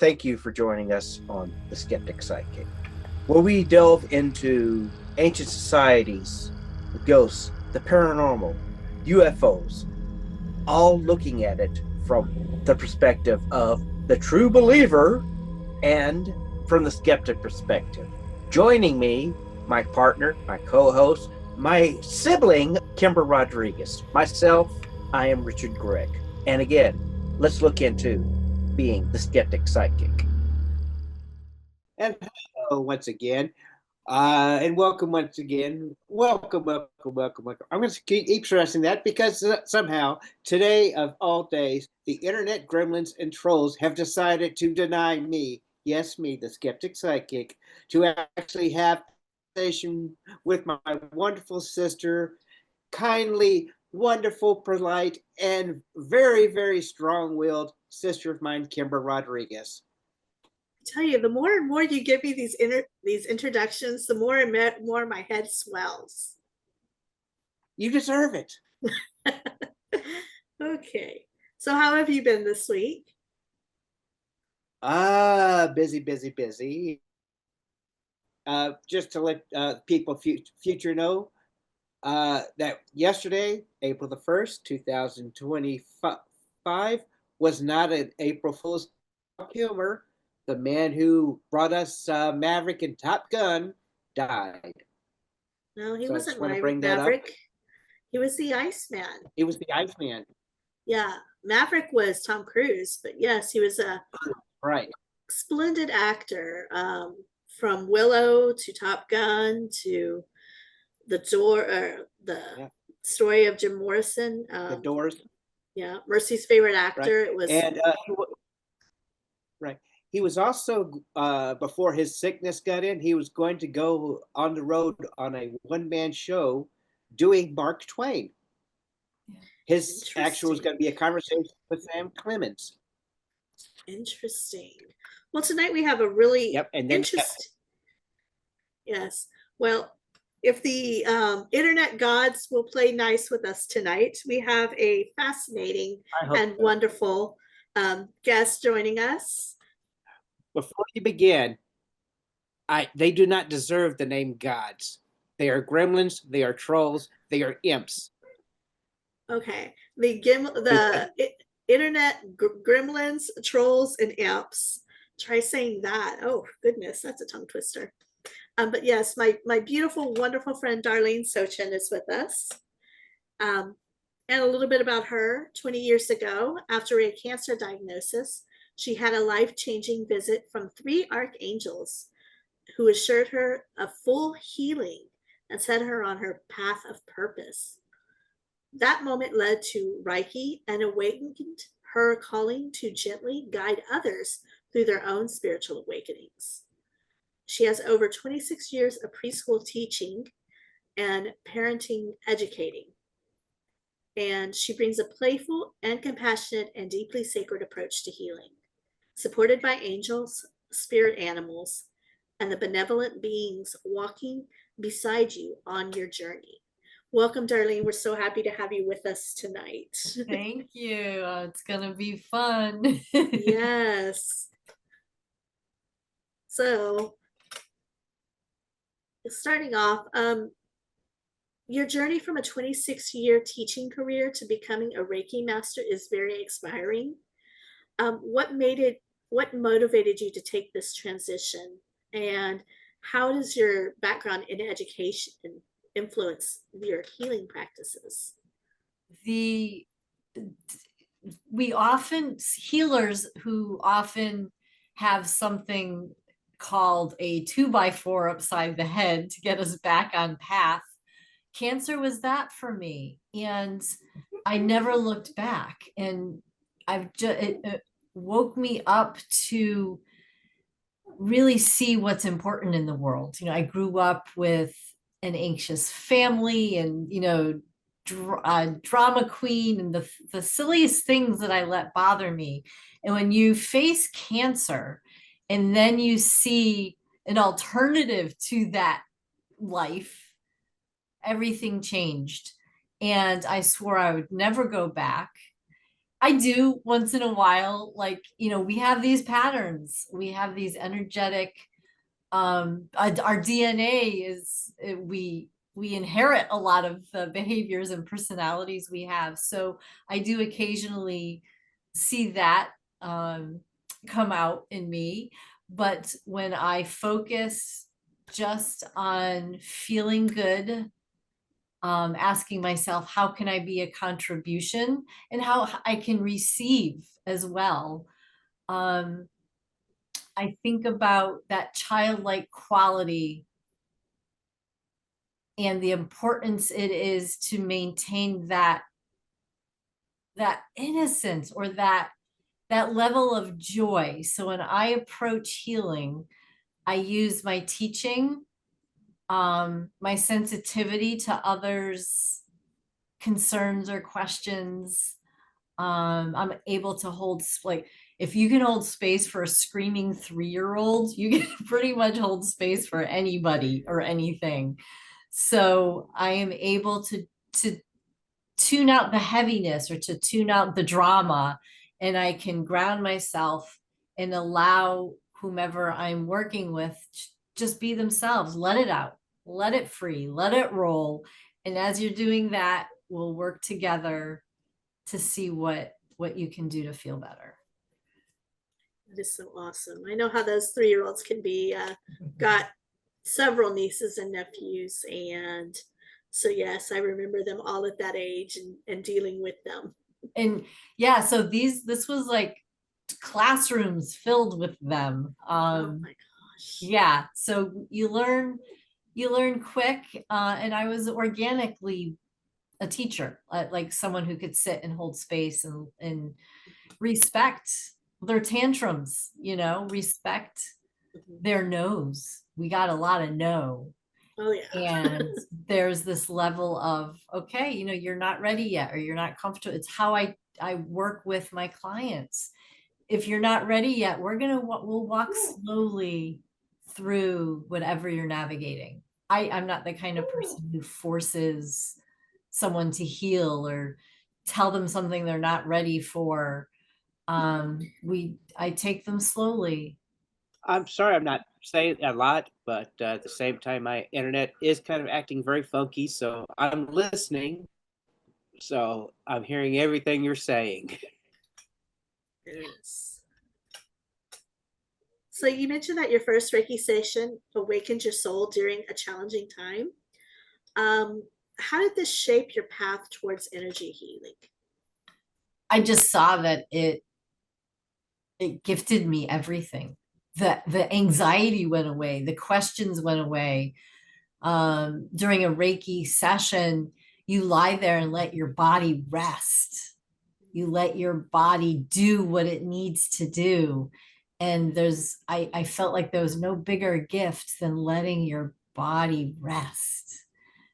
Thank you for joining us on The Skeptic Psychic, where we delve into ancient societies, the ghosts, the paranormal, UFOs, all looking at it from the perspective of the true believer and from the skeptic perspective. Joining me, my partner, my co-host, my sibling, Kimber Rodriguez. Myself, I am Richard Gregg. And again, let's look into being the skeptic psychic. And hello once again. And welcome once again. Welcome. I'm going to keep stressing that because somehow today of all days, the internet gremlins and trolls have decided to deny me, yes, me, the skeptic psychic, to actually have a conversation with my wonderful sister, kindly, wonderful, polite, and very, very strong-willed sister of mine, Kimber Rodriguez. Tell you, the more and more you give me these introductions, the more and more my head swells. You deserve it. Okay. So how have you been this week? Busy. Just to let people future know that yesterday, April the 1st, 2025, was not an April Fool's humor. The man who brought us Maverick and Top Gun died. No, he So wasn't Maverick. He was the Iceman. He was the Iceman. Yeah, Maverick was Tom Cruise, but yes, he was a right splendid actor. From Willow to Top Gun to the story of Jim Morrison. The Doors. Yeah, Mercy's favorite actor. Right. It was right. He was also before his sickness got in, he was going to go on the road on a one-man show doing Mark Twain. His actual was going to be a conversation with Sam Clemens. Interesting. Well, tonight we have a really interesting. Yes. Well, if the internet gods will play nice with us tonight, we have a fascinating and wonderful guest joining us. Before you begin, they do not deserve the name gods. They are gremlins, they are trolls, they are imps. Okay. The internet gremlins, trolls, and imps. Try saying that. Oh, goodness, that's a tongue twister. But yes, my beautiful, wonderful friend Darlene Sochin is with us. And a little bit about her. 20 years ago, after a cancer diagnosis, she had a life-changing visit from 3 archangels who assured her of full healing and set her on her path of purpose. That moment led to Reiki and awakened her calling to gently guide others through their own spiritual awakenings. She has over 26 years of preschool teaching and parenting educating. And she brings a playful and compassionate and deeply sacred approach to healing, supported by angels, spirit animals, and the benevolent beings walking beside you on your journey. Welcome, Darlene. We're so happy to have you with us tonight. Thank you. It's going to be fun. Yes. So, starting off, your journey from a 26-year teaching career to becoming a Reiki master is very inspiring. What motivated you to take this transition, and how does your background in education influence your healing practices? Healers who often have something called a 2x4 upside the head to get us back on path. Cancer was that for me, and I never looked back, and it woke me up to really see what's important in the world. I grew up with an anxious family, and drama queen, and the silliest things that I let bother me. And when you face cancer and then you see an alternative to that life, everything changed. And I swore I would never go back. I do once in a while, like, we have these patterns, we have these energetic, our DNA is, we inherit a lot of the behaviors and personalities we have. So I do occasionally see that come out in me. But when I focus just on feeling good, asking myself, how can I be a contribution and how I can receive as well? Um, I think about that childlike quality and the importance it is to maintain that innocence or that level of joy. So when I approach healing, I use my teaching, my sensitivity to others' concerns or questions. I'm able to hold, like, if you can hold space for a screaming 3-year-old, you can pretty much hold space for anybody or anything. So I am able to tune out the heaviness or to tune out the drama, and I can ground myself and allow whomever I'm working with just be themselves, let it out, let it free, let it roll. And as you're doing that, we'll work together to see what you can do to feel better. That is so awesome. I know how those 3-year-olds can be. Got several nieces and nephews, and so yes, I remember them all at that age and dealing with them. And yeah, so this was like classrooms filled with them. Oh my gosh. Yeah, so you learn quick, and I was organically a teacher, like someone who could sit and hold space and respect their tantrums, respect their no's. We got a lot of no. Oh yeah. And there's this level of, okay, you're not ready yet, or you're not comfortable. It's how I work with my clients. If you're not ready yet, we'll walk slowly through whatever you're navigating. I'm not the kind of person who forces someone to heal or tell them something they're not ready for. I take them slowly. I'm sorry, I'm not saying a lot, but at the same time, my internet is kind of acting very funky, so I'm listening. So I'm hearing everything you're saying. Yes. So you mentioned that your first Reiki session awakened your soul during a challenging time. How did this shape your path towards energy healing? I just saw that it gifted me everything. The anxiety went away, the questions went away. During a Reiki session, you lie there and let your body rest. You let your body do what it needs to do. And I felt like there was no bigger gift than letting your body rest,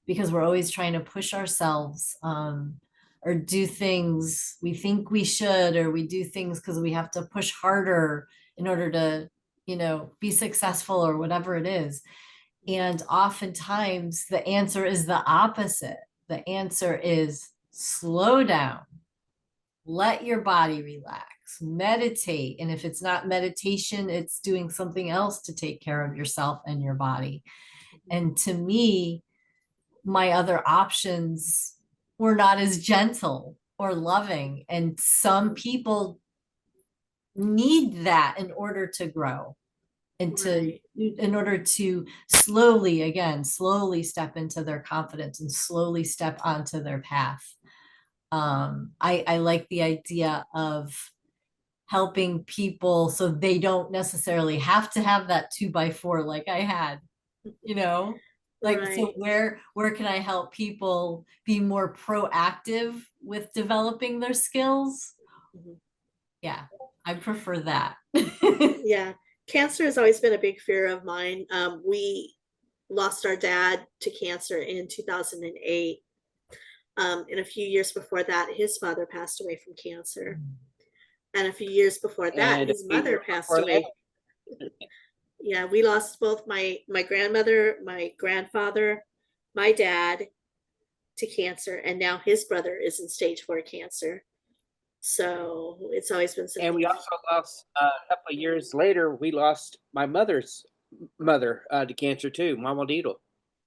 because we're always trying to push ourselves, or do things we think we should, or we do things because we have to push harder in order to, be successful or whatever it is. And oftentimes the answer is the opposite. The answer is slow down, let your body relax, meditate. And if it's not meditation, it's doing something else to take care of yourself and your body. And to me, my other options were not as gentle or loving. And some people need that in order to grow and in order to slowly step into their confidence and slowly step onto their path. I like the idea of helping people so they don't necessarily have to have that 2x4 like I had, like, Right. so where can I help people be more proactive with developing their skills? Yeah, I prefer that. Yeah. Cancer has always been a big fear of mine. We lost our dad to cancer in 2008. And a few years before that, his father passed away from cancer. And a few years before that, And his mother passed away. Yeah, we lost both my grandmother, my grandfather, my dad to cancer, and now his brother is in stage 4 cancer. So it's always been And something. we also lost a couple of years later. We lost my mother's mother to cancer too, Mama Deedle.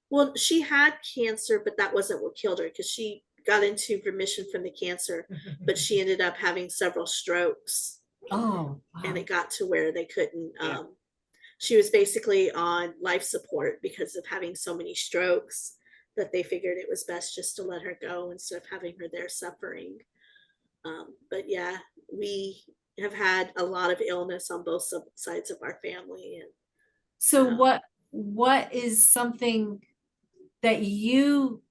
Well, she had cancer, but that wasn't what killed her because she got into remission from the cancer, but she ended up having several strokes. Oh, And wow. it got to where they couldn't. Yeah. She was basically on life support because of having so many strokes that they figured it was best just to let her go instead of having her there suffering. But yeah, we have had a lot of illness on both sides of our family, and So um, what is something that you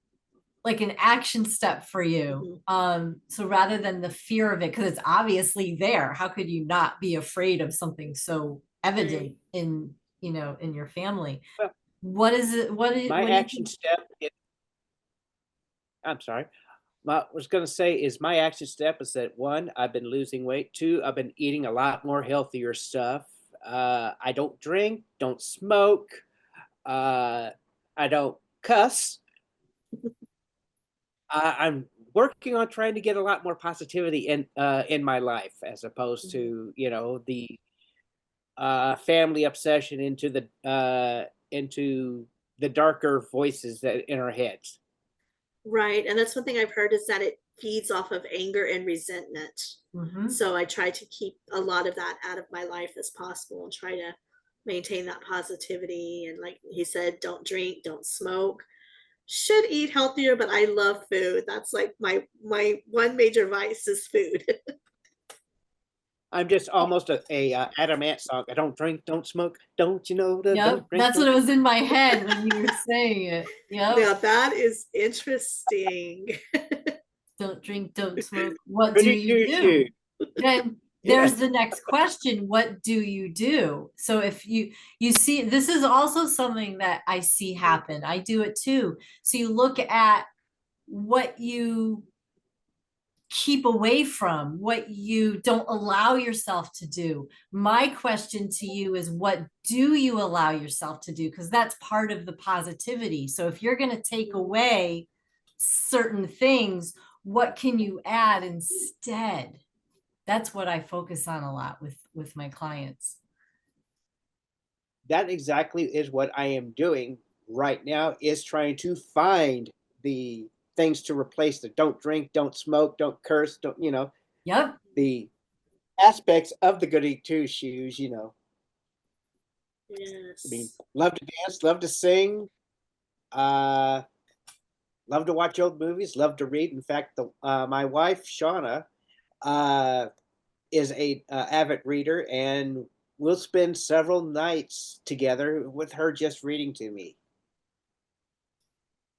like an action step for you? So rather than the fear of it, because it's obviously there, how could you not be afraid of something so evident in, you know, in your family? Well, What is it? my What do you action think? step is, I'm sorry. I was going to say is my action step is that one, I've been losing weight. Two, I've been eating a lot more healthier stuff. I don't drink, don't smoke. I don't cuss. I'm working on trying to get a lot more positivity in my life, as opposed to the family obsession into the darker voices that in our heads. right. And that's one thing I've heard is that it feeds off of anger and resentment. So I try to keep a lot of that out of my life as possible and try to maintain that positivity. And like he said, don't drink, don't smoke. Should eat healthier, but I love food. That's like my one major vice is food. I'm just almost a Adam Ant song. I don't drink, don't smoke. Don't you know that? Yep, Don't drink, that's what don't. it was in my head when you were saying it. Yep. Now that is interesting. Don't drink, don't smoke. What do Goody you two do? shoes. Then there's Yes. the next question. What do you do? So if you see, this is also something that I see happen. I do it too. So you look at what you keep away from, what you don't allow yourself to do. My question to you is, what do you allow yourself to do? Because that's part of the positivity. So if you're going to take away certain things, what can you add instead? That's what I focus on a lot with my clients. That exactly is what I am doing right now, is trying to find the things to replace the don't drink, don't smoke, don't curse, don't, Yep. the aspects of the goody two shoes, I mean, Yes. love to dance, love to sing, uh, love to watch old movies, love to read. In fact, my wife, Shauna, uh, is a avid reader, and we'll spend several nights together with her just reading to me.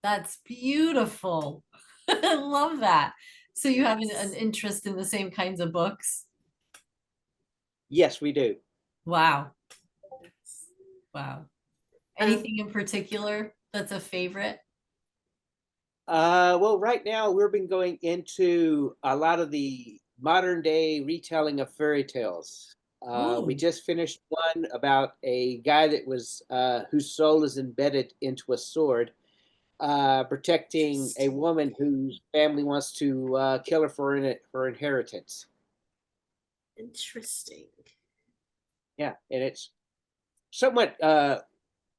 That's beautiful. I love that. So you have Yes. an interest in the same kinds of books? Yes, we do. Wow. Yes. Wow. Anything in particular that's a favorite? Well, right now we've been going into a lot of the modern day retelling of fairy tales. We Ooh, just finished one about a guy that was whose soul is embedded into a sword, protecting a woman whose family wants to kill her for her inheritance. Interesting. Yeah, and it's somewhat.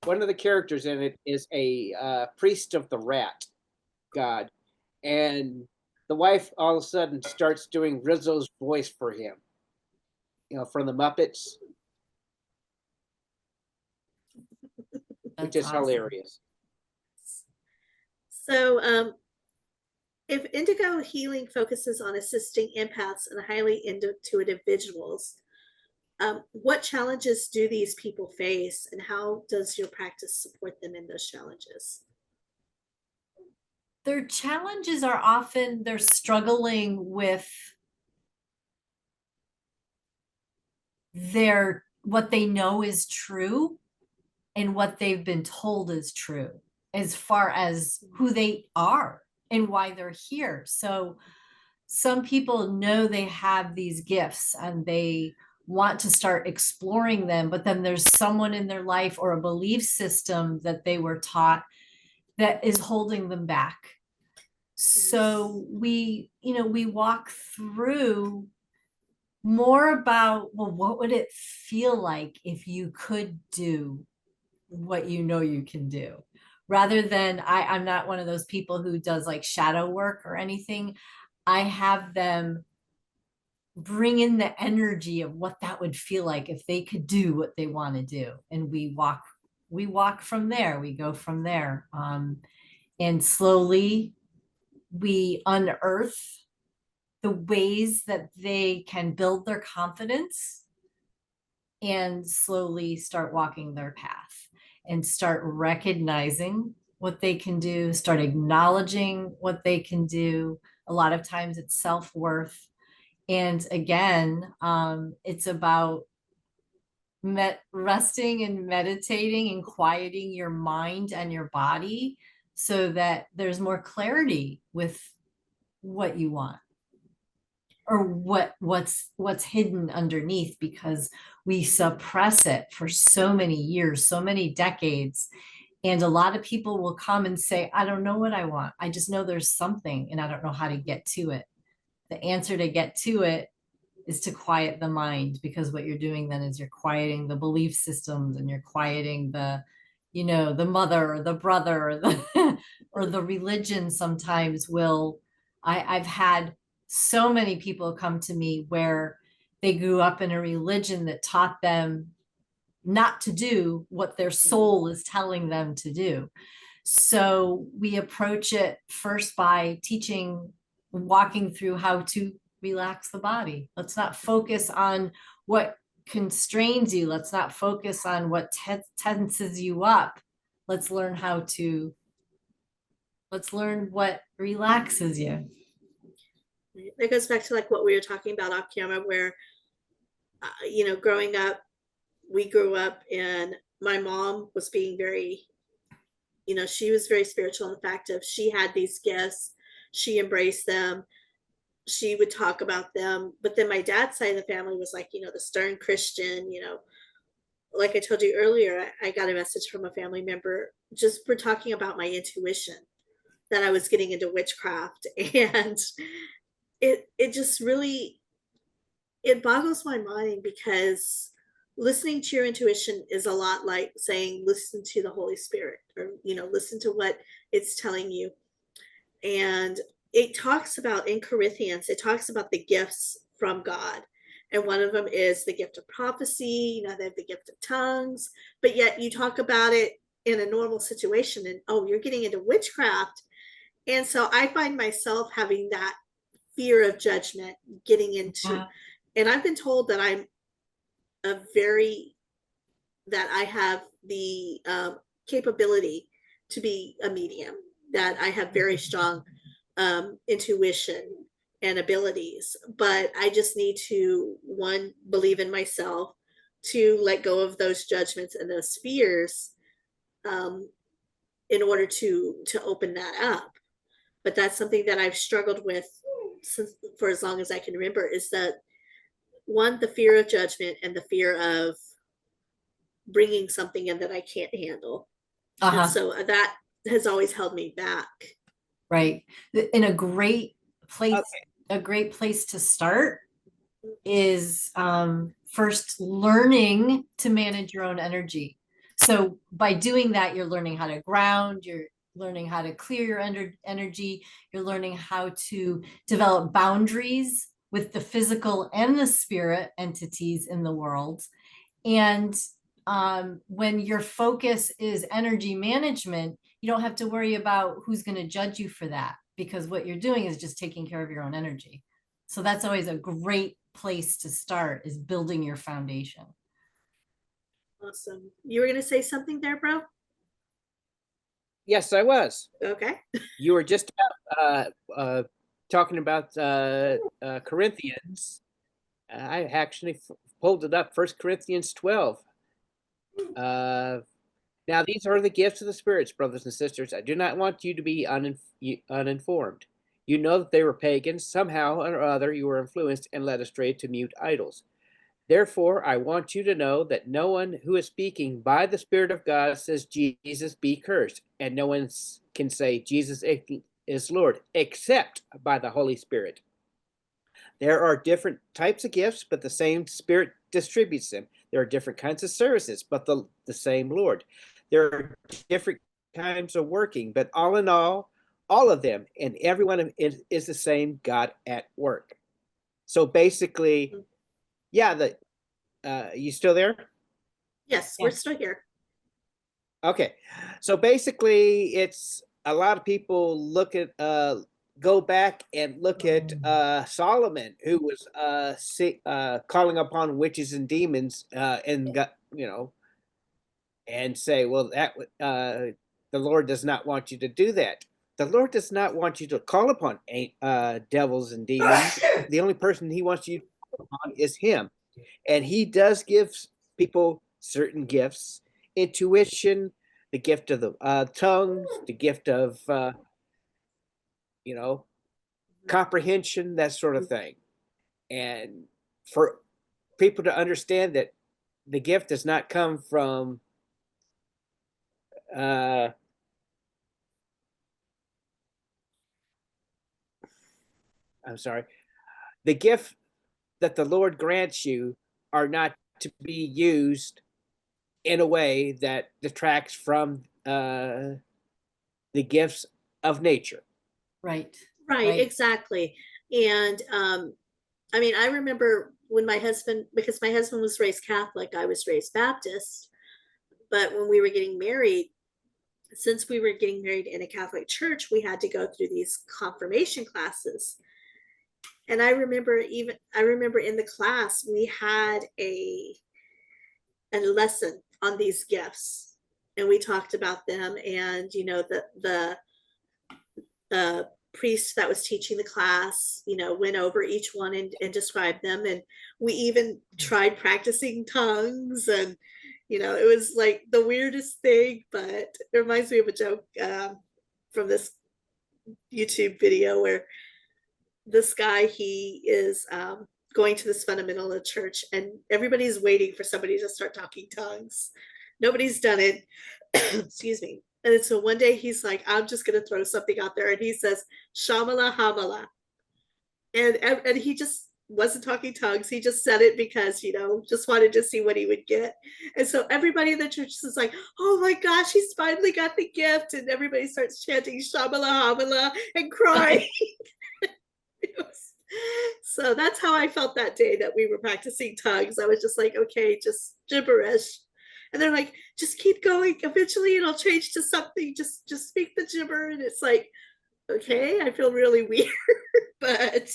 One of the characters in it is a priest of the rat god, and the wife all of a sudden starts doing Rizzo's voice for him, from the Muppets, which that's is awesome. hilarious. So, if indigo healing focuses on assisting empaths and highly intuitive individuals, what challenges do these people face, and how does your practice support them in those challenges? Their challenges are often they're struggling with their what they know is true and what they've been told is true as far as who they are and why they're here. So some people know they have these gifts and they want to start exploring them, but then there's someone in their life or a belief system that they were taught that is holding them back. So we walk through more about, well, what would it feel like if you could do what you know you can do, rather than I'm not one of those people who does like shadow work or anything. I have them bring in the energy of what that would feel like if they could do what they want to do, and we walk from there, we go from there, and slowly we unearth the ways that they can build their confidence and slowly start walking their path and start recognizing what they can do, start acknowledging what they can do. A lot of times it's self-worth. And again, it's about resting and meditating and quieting your mind and your body so that there's more clarity with what you want, or what's hidden underneath, because we suppress it for so many years, so many decades. And a lot of people will come and say, I don't know what I want. I just know there's something and I don't know how to get to it. The answer to get to it is to quiet the mind, because what you're doing then is you're quieting the belief systems, and you're quieting the mother or the brother or the or the religion. Sometimes I've had so many people come to me where they grew up in a religion that taught them not to do what their soul is telling them to do. So we approach it first by teaching, walking through how to relax the body. Let's not focus on what constrains you. Let's not focus on what tenses you up. Let's learn what relaxes you. It goes back to like what we were talking about off camera, where, growing up, we grew up and my mom was being very, she was very spiritual in the fact of she had these gifts, she embraced them, she would talk about them. But then my dad's side of the family was like, the stern Christian, like I told you earlier, I got a message from a family member just for talking about my intuition, that I was getting into witchcraft. And it just really, it boggles my mind, because listening to your intuition is a lot like saying listen to the Holy Spirit, or listen to what it's telling you. And it talks about, in Corinthians, it talks about the gifts from God, and one of them is the gift of prophecy. They have the gift of tongues, but yet you talk about it in a normal situation and, oh, you're getting into witchcraft. And so I find myself having that fear of judgment, getting into, and I've been told that that I have the capability to be a medium, that I have very strong intuition and abilities, but I just need to, one, believe in myself, to let go of those judgments and those fears, in order to open that up. But that's something that I've struggled with for as long as I can remember, is that, one, the fear of judgment and the fear of bringing something in that I can't handle. And so that has always held me back. Right. In a great place, a great place to start is first learning to manage your own energy. So by doing that, you're learning how to ground, you're learning how to clear your energy, you're learning how to develop boundaries with the physical and the spirit entities in the world. And when your focus is energy management, you don't have to worry about who's going to judge you for that, because what you're doing is just taking care of your own energy. So that's always a great place to start, is building your foundation. Awesome. You were going to say something there, bro? Yes, I was. Okay. You were just talking about Corinthians. I actually pulled it up, 1 Corinthians 12. Now, these are the gifts of the spirits, brothers and sisters. I do not want you to be uninformed. You know that they were pagans. Somehow or other you were influenced and led astray to mute idols. Therefore, I want you to know that no one who is speaking by the Spirit of God says Jesus be cursed, and no one can say Jesus is Lord, except by the Holy Spirit. There are different types of gifts, but the same Spirit distributes them. There are different kinds of services, but the same Lord. There are different kinds of working, but all in all of them and everyone is the same God at work. So basically, yeah, you still there? Yes, we're still here. Okay. So basically, it's a lot of people look at go back and look at Solomon, who was calling upon witches and demons and got, and say, well, that the Lord does not want you to do that. The Lord does not want you to call upon devils and demons. The only person he wants you to call upon is him. And he does give people certain gifts, intuition, the gift of the tongues, the gift of, comprehension, that sort of thing. And for people to understand that the gift does not come from I'm sorry, the gift that the Lord grants you are not to be used in a way that detracts from the gifts of nature. Right. Right, exactly. And I mean, I remember when my husband, because my husband was raised Catholic, I was raised Baptist, but when we were getting married, since we were getting married in a Catholic church, we had to go through these confirmation classes. And I remember in the class we had a lesson on these gifts, and we talked about them, and the priest that was teaching the class, went over each one and described them, and we even tried practicing tongues, and it was like the weirdest thing, but it reminds me of a joke from this YouTube video where this guy, he is going to this fundamentalist church, and everybody's waiting for somebody to start talking tongues. Nobody's done it. Excuse me. And so one day he's like, I'm just going to throw something out there. And he says, Shamala Hamala. And he just wasn't talking tongues. He just said it because, just wanted to see what he would get. And so everybody in the church is like, oh my gosh, he's finally got the gift. And everybody starts chanting Shamala Hamala and crying. So that's how I felt that day that we were practicing tongues. I was just like, okay, just gibberish. And they're like, just keep going. Eventually it'll change to something. Just speak the gibber. And it's like, okay, I feel really weird, but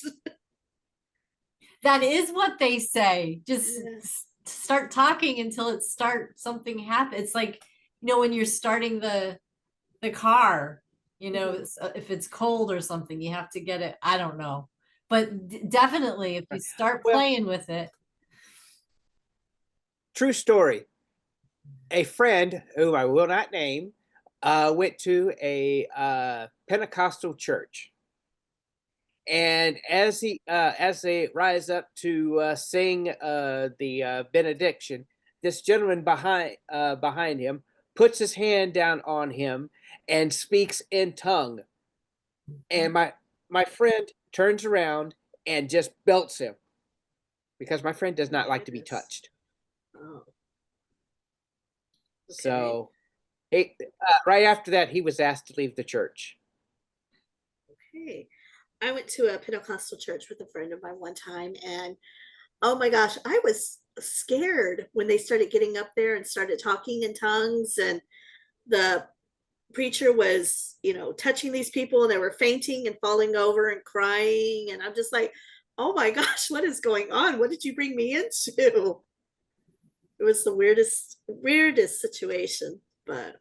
that is what they say. Just start talking until something happens. It's like, when you're starting the car, if it's cold or something, you have to get it. I don't know. But definitely if you start playing with it. True story. A friend whom I will not name went to a Pentecostal church. And as they rise up to sing the benediction, this gentleman behind him puts his hand down on him and speaks in tongue. And my friend turns around and just belts him, because my friend does not like to be touched. Oh. Okay. So right after that, he was asked to leave the church. Okay. I went to a Pentecostal church with a friend of mine one time, and oh my gosh, I was scared when they started getting up there and started talking in tongues, and the preacher was, touching these people, and they were fainting and falling over and crying. And I'm just like, oh my gosh, what is going on? What did you bring me into? It was the weirdest situation. But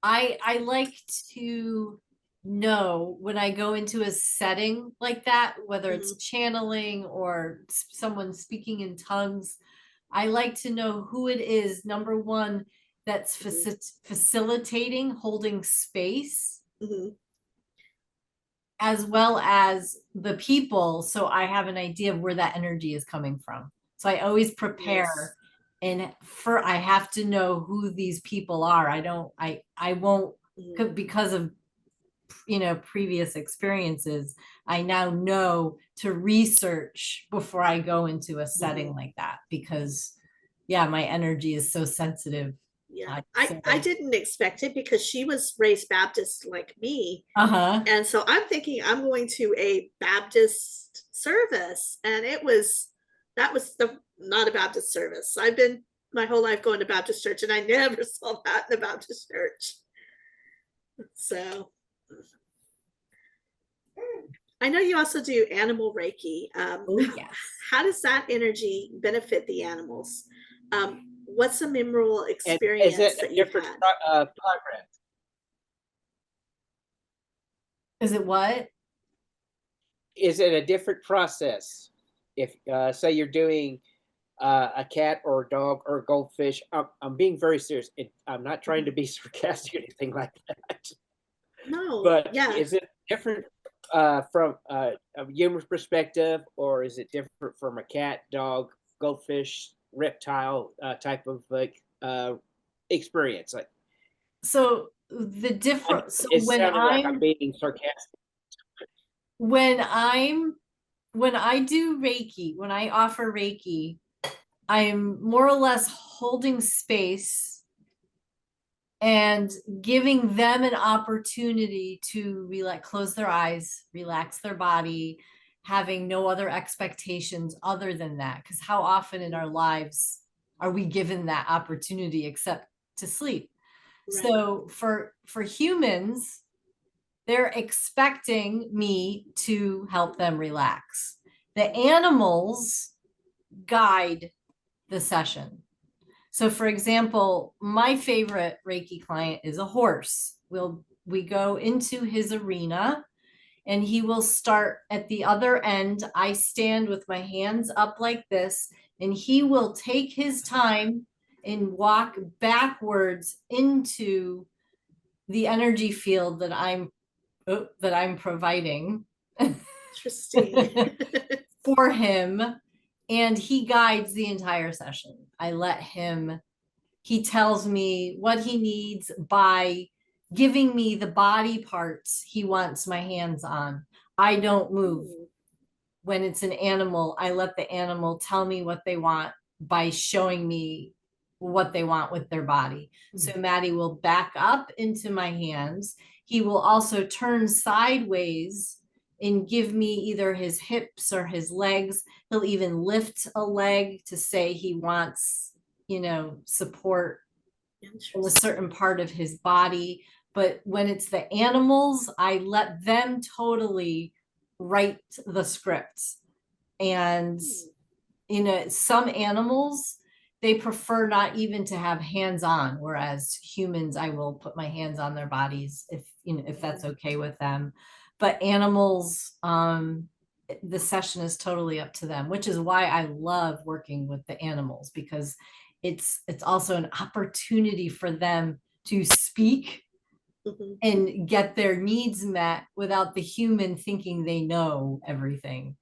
I like to know when I go into a setting like that, whether it's channeling or someone speaking in tongues, I like to know who it is, number one, that's facilitating, holding space, as well as the people. So I have an idea of where that energy is coming from. So I always prepare, and I have to know who these people are. I won't, because of previous experiences, I now know to research before I go into a setting like that, because yeah, my energy is so sensitive. Yeah, So I didn't expect it because she was raised Baptist like me. uh-huh. And so I'm thinking I'm going to a Baptist service. And that was not a Baptist service. I've been my whole life going to Baptist church and I never saw that in a Baptist church. So I know you also do animal Reiki. Oh yes. How does that energy benefit the animals? What's a memorable And experience is it that a you've different had? progress? Is it what? Is it a different process? If say you're doing a cat or a dog or a goldfish, I'm being very serious. I'm not trying to be sarcastic or anything like that. No, But yeah. is it different from a human perspective, or is it different from a cat, dog, goldfish, reptile type of experience? Like, So the difference, so it sounded like I'm being sarcastic. when I'm when I do Reiki, when I offer Reiki, I'm more or less holding space and giving them an opportunity to close their eyes, relax their body, having no other expectations other than that. Because how often in our lives are we given that opportunity except to sleep? Right. So for humans, they're expecting me to help them relax. The animals guide the session. So for example, my favorite Reiki client is a horse. We go into his arena and he will start at the other end. I stand with my hands up like this, and he will take his time and walk backwards into the energy field that I'm providing Interesting. for him, and he guides the entire session. He tells me what he needs by giving me the body parts he wants my hands on. I don't move. When it's an animal, I let the animal tell me what they want by showing me what they want with their body. So Maddie will back up into my hands. He will also turn sideways and give me either his hips or his legs. He'll even lift a leg to say he wants, support in a certain part of his body. But when it's the animals, I let them totally write the scripts. And some animals, they prefer not even to have hands on, whereas humans, I will put my hands on their bodies if that's okay with them. But animals, the session is totally up to them, which is why I love working with the animals, because it's also an opportunity for them to speak and get their needs met without the human thinking they know everything.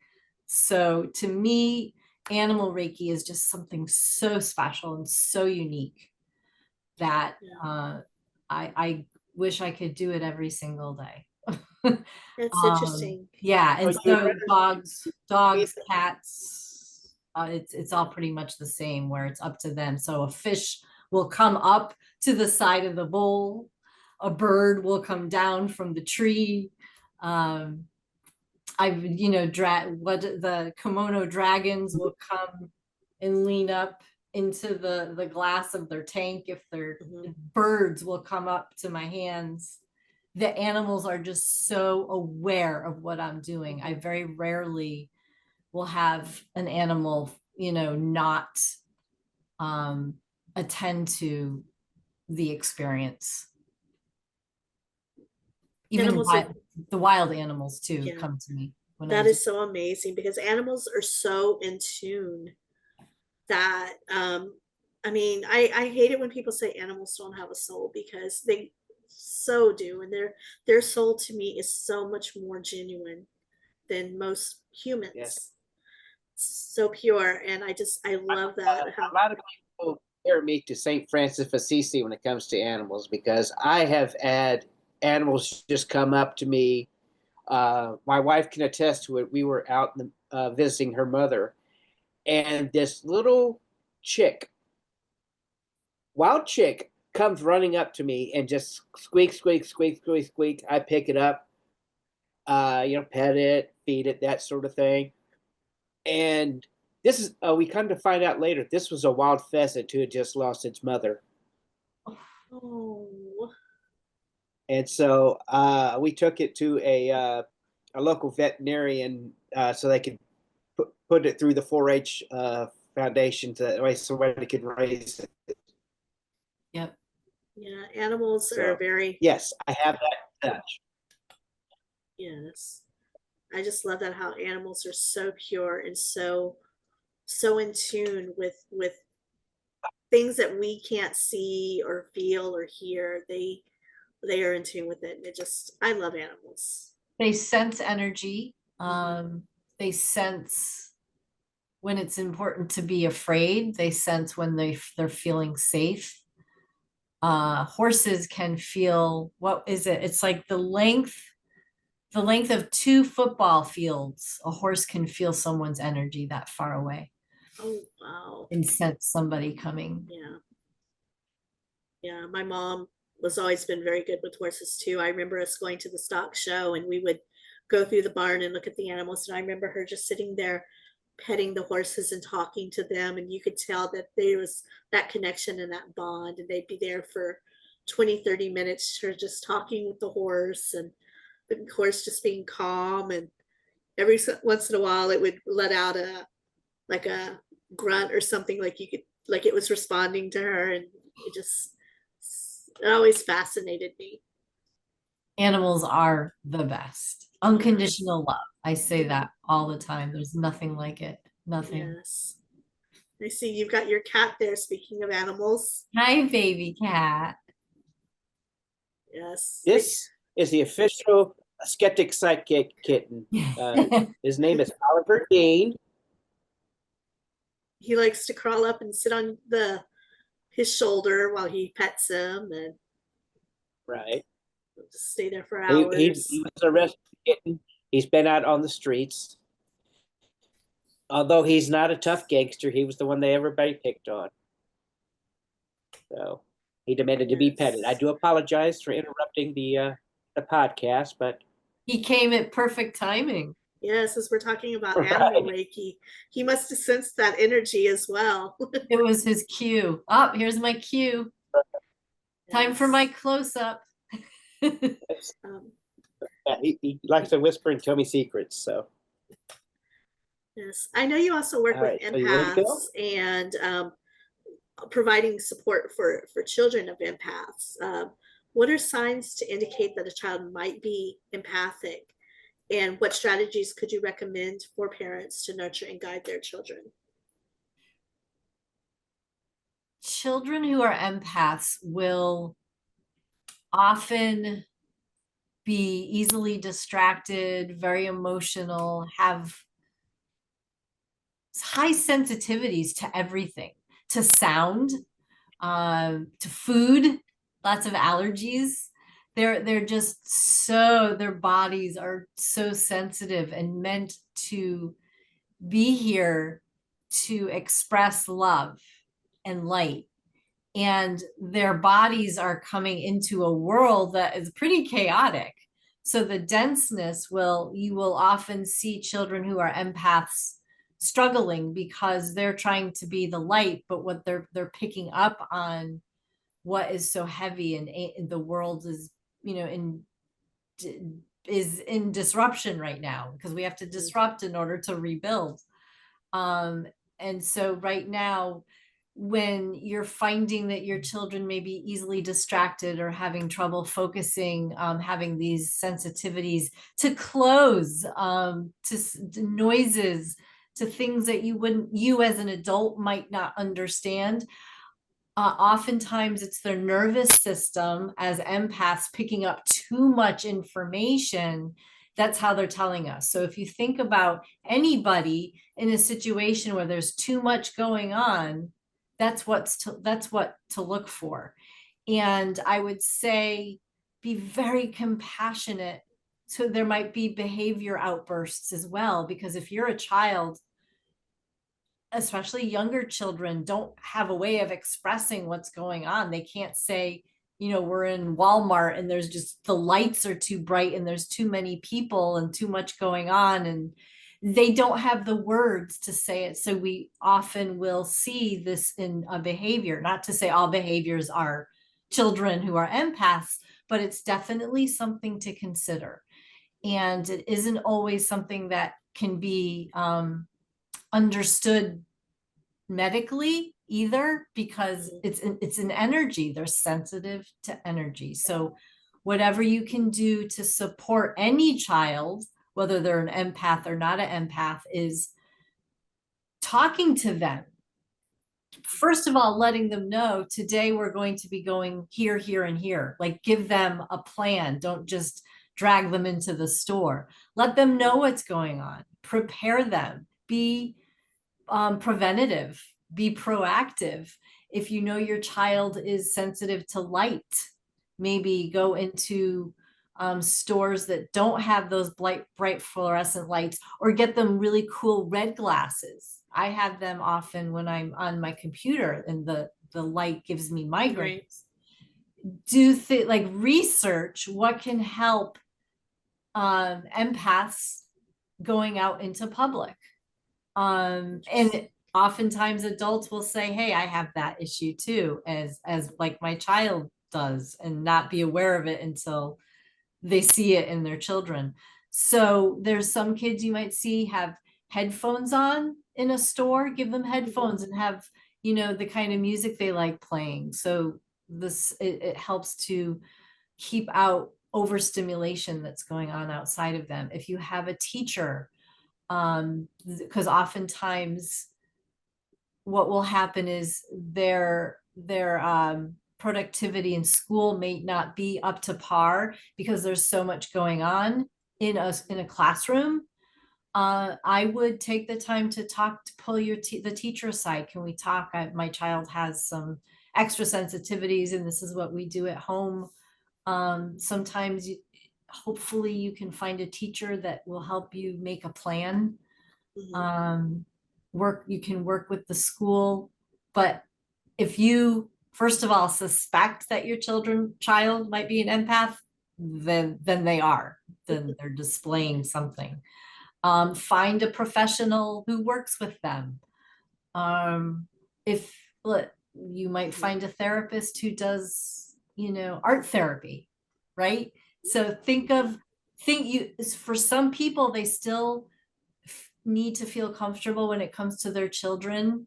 So to me, animal Reiki is just something so special and so unique that I wish I could do it every single day. That's interesting. Yeah, and so dogs, cats, it's all pretty much the same, where it's up to them. So a fish will come up to the side of the bowl, a bird will come down from the tree. I've the kimono dragons will come and lean up into the glass of their tank. If their birds will come up to my hands. The animals are just so aware of what I'm doing. I very rarely will have an animal, not attend to the experience. Even the wild animals too come to me. That is so amazing, because animals are so in tune that I mean, I hate it when people say animals don't have a soul, because they so do, and their soul to me is so much more genuine than most humans. Yes. So pure, and I love that. A lot of people compare me to Saint Francis of Assisi when it comes to animals, because I have had animals just come up to me. My wife can attest to it. We were out visiting her mother, and this little chick, wild chick, comes running up to me and just squeak, squeak, squeak, squeak, squeak. I pick it up, pet it, feed it, that sort of thing. And this is, we come to find out later, this was a wild pheasant who had just lost its mother. Oh. And so we took it to a local veterinarian so they could put it through the 4-H foundation so that way somebody could raise it. Yep. Yeah, animals are very. Yes, I have that touch. Yes, I just love that how animals are so pure and so in tune with things that we can't see or feel or hear. They are in tune with it. It just, I love animals. They sense energy. They sense when it's important to be afraid. They sense when they're feeling safe. Horses can feel, what is it? It's like the length of 2 football fields. A horse can feel someone's energy that far away. Oh, wow. And sense somebody coming. Yeah. Yeah, my mom was always been very good with horses too. I remember us going to the stock show and we would go through the barn and look at the animals. And I remember her just sitting there petting the horses and talking to them. And you could tell that there was that connection and that bond. And they'd be there for 20, 30 minutes, her just talking with the horse and the horse just being calm. And every once in a while it would let out a grunt or something, like you could, like it was responding to her. And it always fascinated me. Animals are the best. Unconditional love. I say that all the time. There's nothing like it. Nothing. Yes. I see you've got your cat there, speaking of animals. Hi, baby cat. Yes. This is the official skeptic sidekick kitten. His name is Oliver Dean. He likes to crawl up and sit on his shoulder while he pets him, and right, just stay there for hours. He was a rescue kitten. He's been out on the streets. Although he's not a tough gangster, he was the one that everybody picked on. So he demanded to be petted. I do apologize for interrupting the podcast, but he came at perfect timing. Yes, as we're talking about animal Reiki, he must have sensed that energy as well. It was his cue. Oh, here's my cue. Time for my close-up. Yeah, he likes to whisper and tell me secrets. So yes, I know you also work with empaths and providing support for children of empaths. What are signs to indicate that a child might be empathic? And what strategies could you recommend for parents to nurture and guide their children? Children who are empaths will often be easily distracted, very emotional, have high sensitivities to everything, to sound, to food, lots of allergies. They're just so, their bodies are so sensitive and meant to be here to express love and light. And their bodies are coming into a world that is pretty chaotic. So the denseness you will often see children who are empaths struggling because they're trying to be the light, but what they're picking up on what is so heavy, and the world is, is in disruption right now because we have to disrupt in order to rebuild. And so right now, when you're finding that your children may be easily distracted or having trouble focusing, having these sensitivities to clothes, to noises, to things that you as an adult might not understand, oftentimes it's their nervous system as empaths picking up too much information. That's how they're telling us. So if you think about anybody in a situation where there's too much going on, that's what to look for. And I would say be very compassionate. So there might be behavior outbursts as well, because if you're a child, especially younger children, don't have a way of expressing what's going on. They can't say, we're in Walmart and there's just the lights are too bright and there's too many people and too much going on, and they don't have the words to say it. So we often will see this in a behavior, not to say all behaviors are children who are empaths, but it's definitely something to consider. And it isn't always something that can be understood medically either, because it's an energy. They're sensitive to energy. So whatever you can do to support any child, whether they're an empath or not an empath, is talking to them. First of all, letting them know today we're going to be going here, here, and here. Like, give them a plan. Don't just drag them into the store. Let them know what's going on. Prepare them. Be preventative. Be proactive. If you know your child is sensitive to light, maybe go into stores that don't have those bright fluorescent lights, or get them really cool red glasses. I have them often when I'm on my computer and the light gives me migraines. Right. Do like research what can help empaths going out into public. And oftentimes adults will say, hey, I have that issue too, as like my child does, and not be aware of it until they see it in their children. So there's some kids you might see have headphones on in a store. Give them headphones and have, the kind of music they like playing. So it helps to keep out overstimulation that's going on outside of them. If you have a teacher, because oftentimes what will happen is their productivity in school may not be up to par because there's so much going on in a classroom. I would take the time to pull the teacher aside. Can we talk? My child has some extra sensitivities, and this is what we do at home. Sometimes hopefully you can find a teacher that will help you make a plan. You can work with the school, but if you first of all suspect that your child might be an empath, then they're displaying something. Find a professional who works with them. If you might find a therapist who does, art therapy, right? So for some people, they still need to feel comfortable when it comes to their children.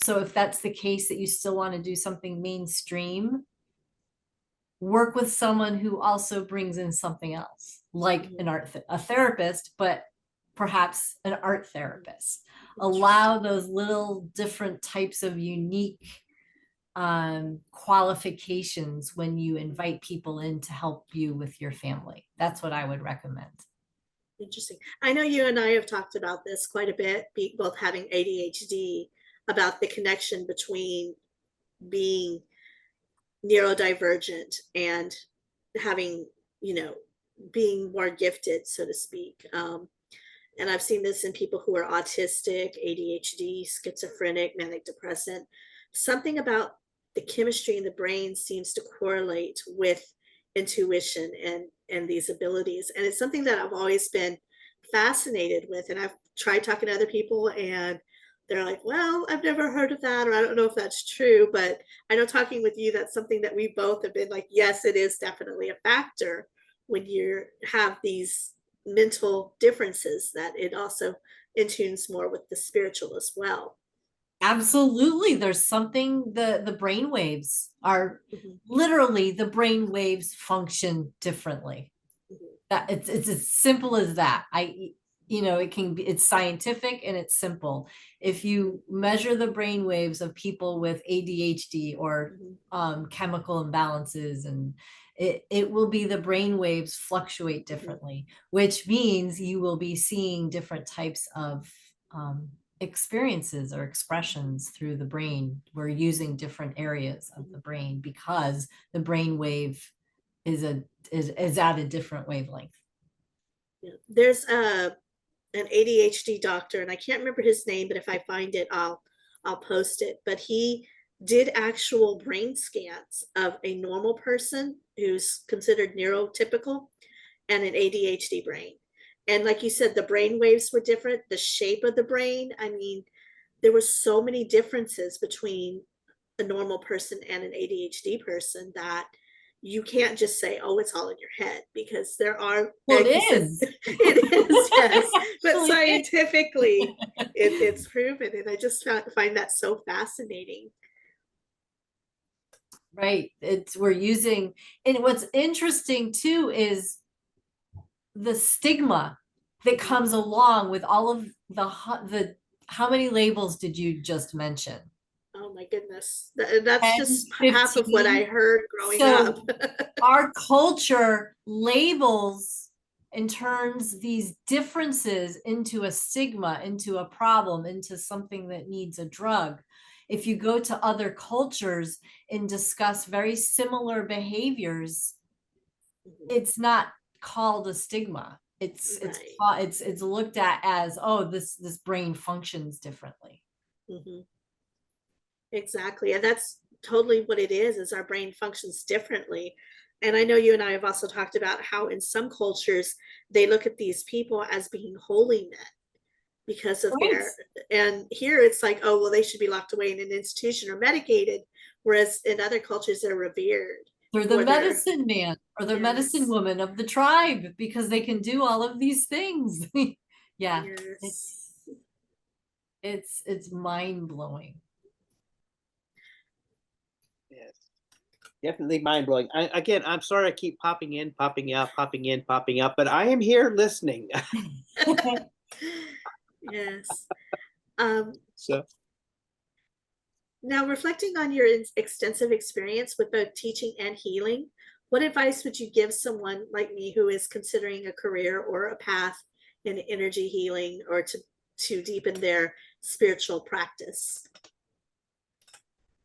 So if that's the case, that you still want to do something mainstream, work with someone who also brings in something else, like a therapist, but perhaps an art therapist. Allow those little different types of unique qualifications when you invite people in to help you with your family. That's what I would recommend. Interesting. I know you and I have talked about this quite a bit, both having ADHD, about the connection between being neurodivergent and having, being more gifted, so to speak. And I've seen this in people who are autistic, ADHD, schizophrenic, manic depressant. Something about the chemistry in the brain seems to correlate with intuition and these abilities. And it's something that I've always been fascinated with. And I've tried talking to other people and they're like, well, I've never heard of that, or I don't know if that's true. But I know talking with you, that's something that we both have been like, yes, it is definitely a factor when you have these mental differences, that it also intunes more with the spiritual as well. Absolutely. There's something, the brain waves are literally, the brain waves function differently. That it's as simple as that. It's scientific and it's simple. If you measure the brain waves of people with ADHD or chemical imbalances, and it will be the brain waves fluctuate differently, which means you will be seeing different types of experiences or expressions through the brain. We're using different areas of the brain because the brain wave is at a different wavelength. Yeah. There's an ADHD doctor, and I can't remember his name, but if I find it, I'll post it. But he did actual brain scans of a normal person who's considered neurotypical and an ADHD brain. And like you said, the brain waves were different, the shape of the brain. I mean, there were so many differences between a normal person and an ADHD person that you can't just say, oh, it's all in your head, because there are, Well, like it you said, is. it is, yes, but Actually, scientifically it's proven. And I just find that so fascinating. right. It's we're using, and what's interesting too is the stigma that comes along with all of the how many labels did you just mention? Oh my goodness. That's 10, just half of what 15. I heard growing So up. our culture labels and turns these differences into a stigma, into a problem, into something that needs a drug. If you go to other cultures and discuss very similar behaviors, it's not called a stigma. Right. It's looked at as, oh, this brain functions differently. Mhm. Exactly. And that's totally what it is our brain functions differently. And I know you and I have also talked about how in some cultures they look at these people as being holy men because of Right. their, and here it's like, oh, well, they should be locked away in an institution or medicated, whereas in other cultures they're revered They're the for their, medicine man or the medicine yes, woman of the tribe because they can do all of these things. Yeah, yes. it's mind blowing. Yes. Definitely mind blowing. Again, I'm sorry I keep popping in, popping out, popping in, popping out, but I am here listening. Yes. Um, So, Now, reflecting on your extensive experience with both teaching and healing, what advice would you give someone like me who is considering a career or a path in energy healing or to deepen their spiritual practice?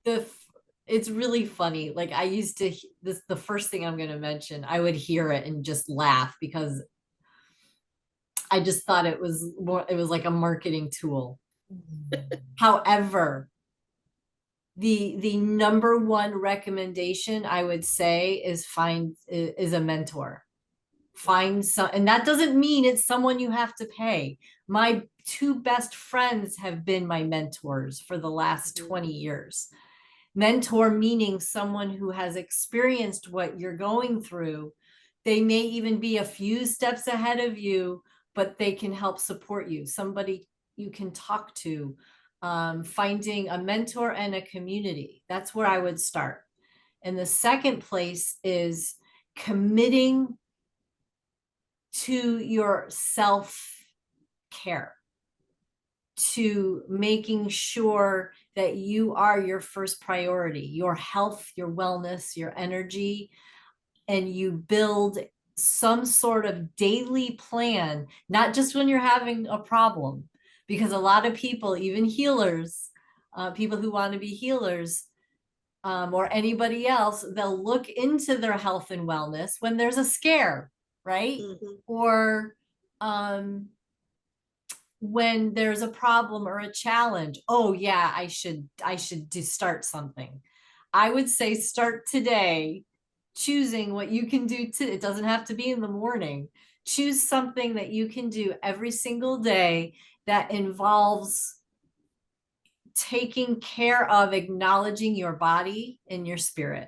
the it's really funny. Like I used to this the first thing I'm going to mention, I would hear it and just laugh because I just thought it was like a marketing tool. However, the number one recommendation I would say is a mentor. Find some, and that doesn't mean it's someone you have to pay. My two best friends have been my mentors for the last 20 years. Mentor meaning someone who has experienced what you're going through. They may even be a few steps ahead of you, but they can help support you. Somebody you can talk to. Finding a mentor and a community. That's where I would start. And the second place is committing to your self-care, to making sure that you are your first priority, your health, your wellness, your energy, and you build some sort of daily plan, not just when you're having a problem, because a lot of people, even healers, people who want to be healers, or anybody else, they'll look into their health and wellness when there's a scare, right? Mm-hmm. Or when there's a problem or a challenge. Oh yeah, I should start something. I would say start today, choosing what you can do to, it doesn't have to be in the morning. Choose something that you can do every single day that involves taking care of acknowledging your body and your spirit.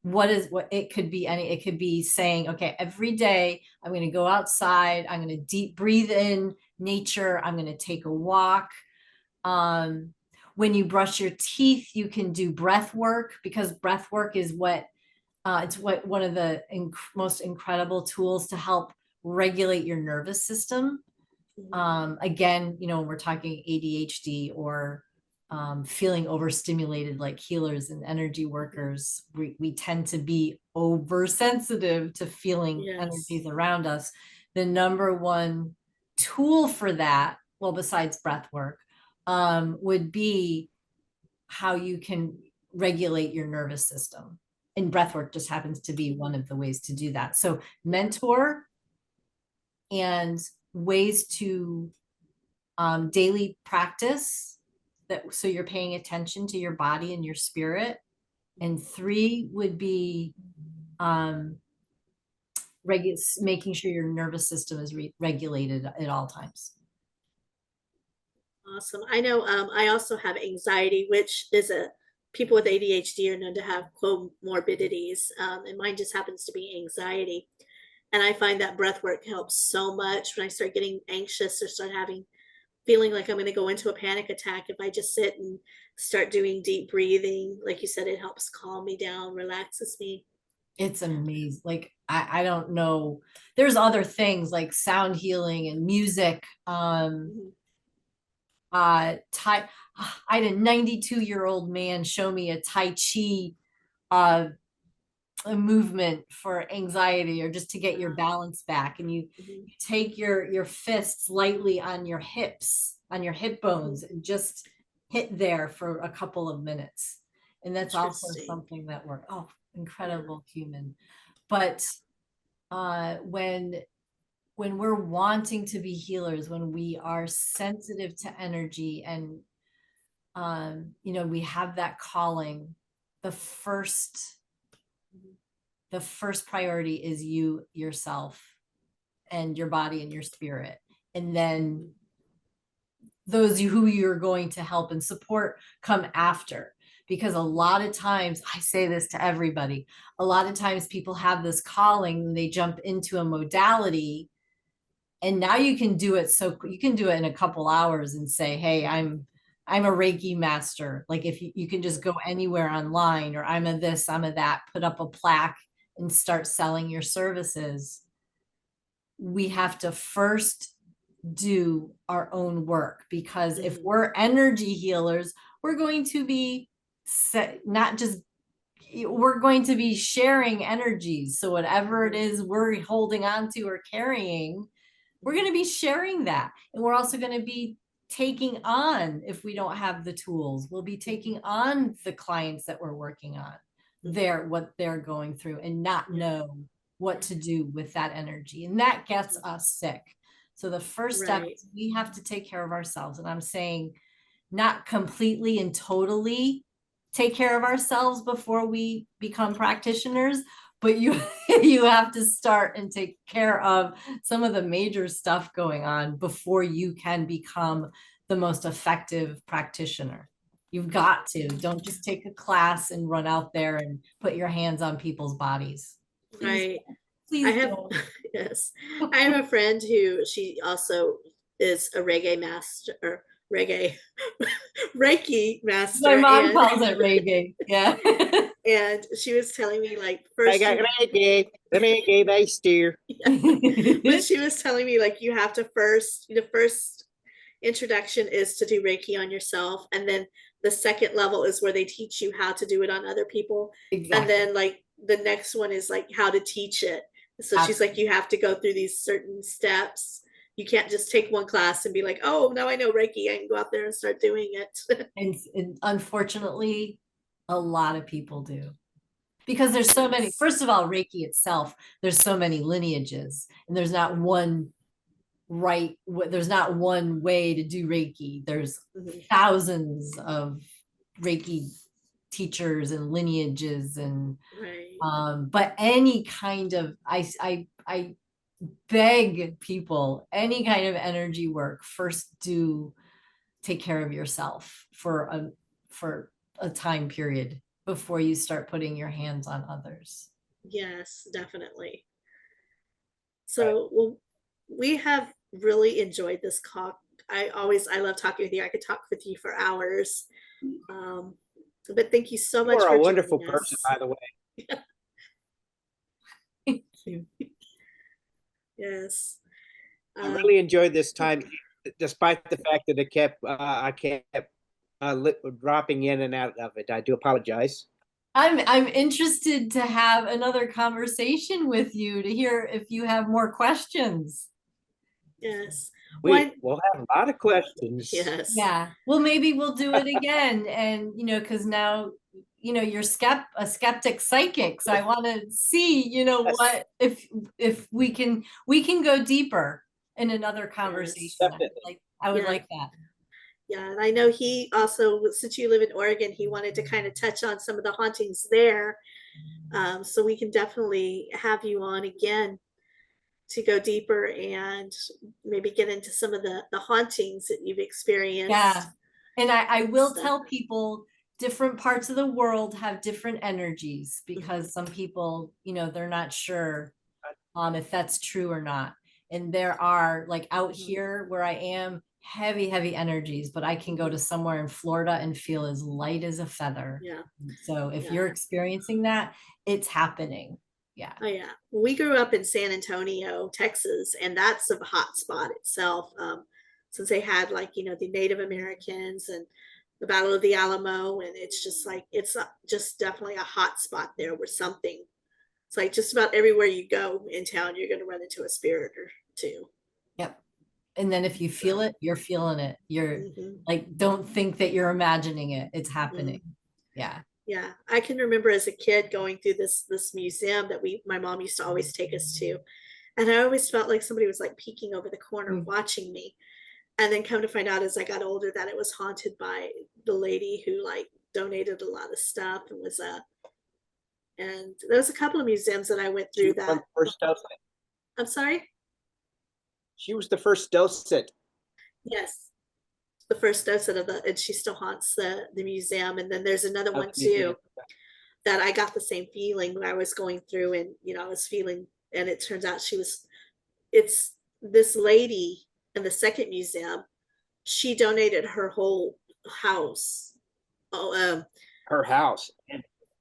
What it could be it could be saying, okay, every day I'm going to go outside, I'm going to deep breathe in nature, I'm going to take a walk. When you brush your teeth, you can do breath work, because breath work is it's one of the most incredible tools to help regulate your nervous system. Again, when we're talking ADHD or feeling overstimulated, like healers and energy workers, we tend to be oversensitive to feeling Yes. energies around us. The number one tool for that, well, besides breath work, would be how you can regulate your nervous system. and breathwork just happens to be one of the ways to do that. So mentor and ways to daily practice that, so you're paying attention to your body and your spirit. And 3 would be making sure your nervous system is regulated at all times. Awesome. I know I also have anxiety, which is people with ADHD are known to have comorbidities, and mine just happens to be anxiety. And I find that breath work helps so much when I start getting anxious or start feeling like I'm going to go into a panic attack. If I just sit and start doing deep breathing, like you said, it helps calm me down, relaxes me. It's amazing. Like, I don't know. There's other things like sound healing and music. I had a 92-year-old man show me a Tai Chi a movement for anxiety or just to get your balance back. And you take your fists lightly on your hips, on your hip bones, and just hit there for a couple of minutes. And that's also something that incredible human. But when we're wanting to be healers, when we are sensitive to energy and we have that calling, the first priority is yourself and your body and your spirit. And then those who you're going to help and support come after. Because a lot of times, I say this to everybody, a lot of times people have this calling and they jump into a modality, and now you can do it in a couple hours and say, hey, I'm a Reiki master. Like, if you can just go anywhere online, or I'm a this, I'm a that, put up a plaque and start selling your services. We have to first do our own work, because if we're energy healers, we're going to be we're going to be sharing energies. So whatever it is we're holding on to or carrying, we're going to be sharing that. And we're also going to be taking on, if we don't have the tools, we'll be taking on the clients that we're working on, what they're going through, and not know what to do with that energy. And that gets us sick. So the first step is we have to take care of ourselves. And I'm saying not completely and totally take care of ourselves before we become practitioners, but you have to start and take care of some of the major stuff going on before you can become the most effective practitioner. You've got to. Don't just take a class and run out there and put your hands on people's bodies. Please, please don't. Yes. I have a friend who, she also is a Reiki master, Reiki master. My mom calls it Reiki. Yeah. And she was telling me, like, first, I got Reiki master. But she was telling me, like, you have to the first introduction is to do Reiki on yourself, and then the second level is where they teach you how to do it on other people. Exactly. And then, like, the next one is like how to teach it. So she's like, you have to go through these certain steps. You can't just take one class and be like, oh, now I know Reiki, I can go out there and start doing it. And unfortunately, a lot of people do, because there's so many. First of all, Reiki itself, there's so many lineages, and there's not one way to do Reiki. There's thousands of Reiki teachers and lineages, and but any kind of, I beg people, any kind of energy work, first do take care of yourself for a time period before you start putting your hands on others. Yes, definitely. So, well, we have really enjoyed this talk. I love talking with you. I could talk with you for hours. But thank you so much. You're a wonderful person, by the way. Thank you. Yes. I really enjoyed this time, despite the fact that I kept dropping in and out of it. I do apologize. I'm interested to have another conversation with you to hear if you have more questions. Yes. We'll have a lot of questions. Yes. Yeah. Well, maybe we'll do it again. And, because now, you're a skeptic psychic. So I want to see, what if we can go deeper in another conversation. I would like that. Yeah, and I know he also, since you live in Oregon, he wanted to kind of touch on some of the hauntings there. So we can definitely have you on again to go deeper and maybe get into some of the hauntings that you've experienced. Yeah. And I will tell people different parts of the world have different energies, because some people, they're not sure if that's true or not. And there are, like, out here where I am, heavy energies, but I can go to somewhere in Florida and feel as light as a feather. Yeah. So if you're experiencing that, it's happening. Yeah. Oh yeah. We grew up in San Antonio, Texas, and that's a hot spot itself. Since they had, like, the Native Americans and the Battle of the Alamo, and it's just like it's just definitely a hot spot there where something. It's like just about everywhere you go in town, you're going to run into a spirit or two. Yep. And then if you feel it, you're feeling it. You're like, don't think that you're imagining it. It's happening. Yeah. Yeah. I can remember as a kid going through this museum that my mom used to always take us to. And I always felt like somebody was like peeking over the corner watching me. And then come to find out as I got older that it was haunted by the lady who like donated a lot of stuff and was and there was a couple of museums that I went through that. I'm sorry? She was the first docent. Yes. The first docent and she still haunts the museum. And then there's another one too that I got the same feeling when I was going through, and I was feeling, and it turns out it's this lady in the second museum. She donated her whole house. Her house.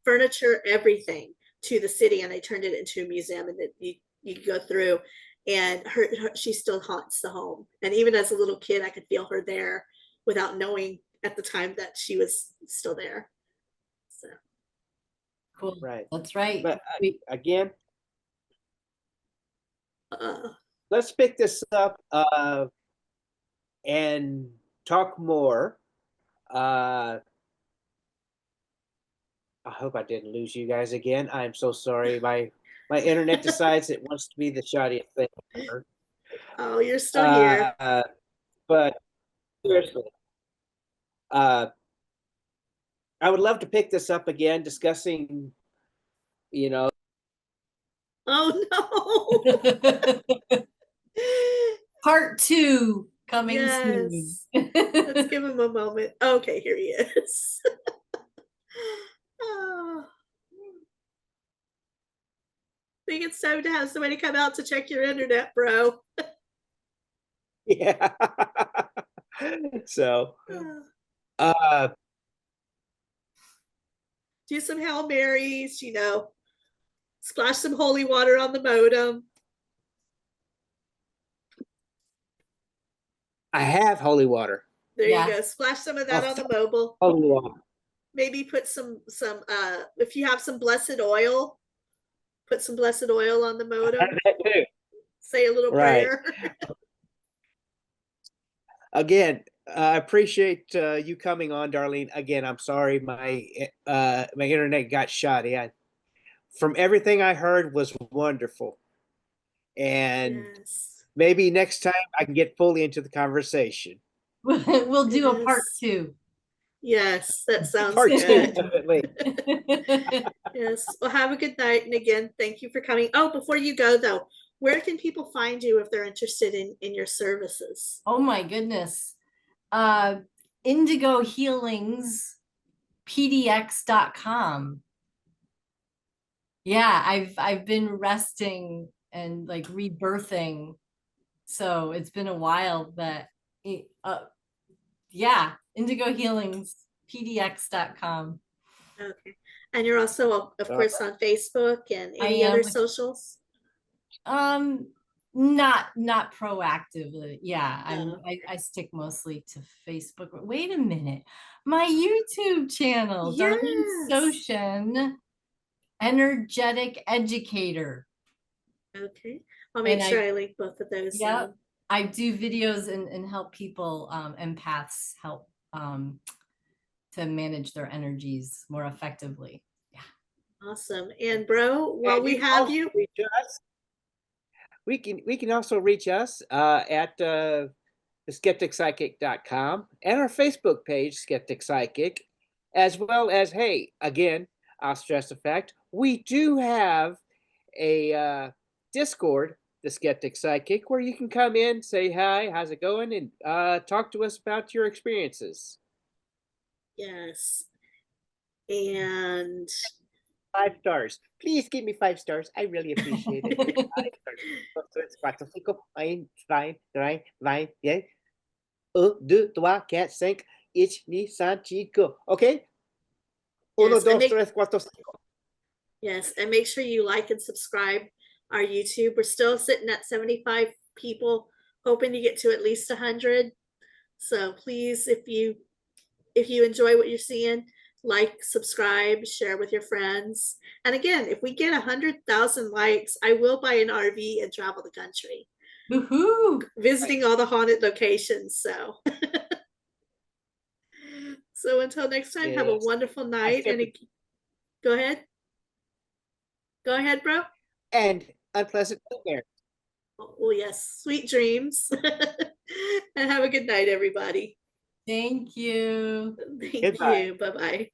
Furniture, everything to the city, and they turned it into a museum, and you go through, and she still haunts the home. And even as a little kid, I could feel her there without knowing at the time that she was still there. So cool. Right. That's right. But again, uh, let's pick this up and talk more. I hope I didn't lose you guys again. I'm so sorry. My internet decides it wants to be the shoddiest thing ever. Oh, you're still here. But seriously, I would love to pick this up again, discussing, Oh no. Part 2 coming soon. Let's give him a moment. Okay, here he is. Oh. I think it's time to have somebody come out to check your internet, bro. Yeah. So, do some Hail Marys, splash some holy water on the modem. I have holy water. There you go. Splash some of that on the mobile. Holy water. Maybe put some if you have some blessed oil, put some blessed oil on the modem. That too. Say a little prayer. Again, I appreciate you coming on, Darlene. Again, I'm sorry my internet got shoddy. From everything I heard was wonderful, and maybe next time I can get fully into the conversation. We'll do a part 2. Yes, that sounds part good. 2, definitely. Yes. Well, have a good night, and again, thank you for coming. Oh, before you go though, where can people find you if they're interested in your services? Oh my goodness. Indigo Healings pdx.com. Yeah, I've been resting and like rebirthing, so it's been a while, but yeah, Indigo Healings pdx.com. Okay. And you're also of course on Facebook and any other socials? Not proactively. Yeah, I stick mostly to Facebook. Wait a minute. My YouTube channel, Darlene Sochin, energetic educator. Okay. I'll make sure I link both of those. Yeah. I do videos and help people, empaths help to to manage their energies more effectively. Awesome. And bro, while And we can have also you, reach us. We can also reach us at theskepticpsychic.com and our Facebook page, Skeptic Psychic, as well as, hey, again, I'll stress the fact, we do have a Discord, the Skeptic Psychic, where you can come in, say hi, how's it going, and talk to us about your experiences. yes. And 5 stars. Please give me 5 stars. I really appreciate it. 5 stars. 4, 5, 1, 2, 3, 4, 1, 2, 3, 4, 5, 1, 2, 3, 4. Okay? 1, 2, yes, 3, 4, 5. yes, and make sure you like and subscribe our YouTube. We're still sitting at 75 people, hoping to get to at least 100. So please, if you enjoy what you're seeing, like, subscribe, share with your friends. And again, if we get 100,000 likes, I will buy an RV and travel the country, Woohoo! visiting all the haunted locations. So, so until next time, have a Yes. wonderful night. And go ahead. Go ahead, bro. And unpleasant nightmares. Oh, yes. Sweet dreams. And have a good night, everybody. Thank you. Thank Goodbye. you. Bye-bye.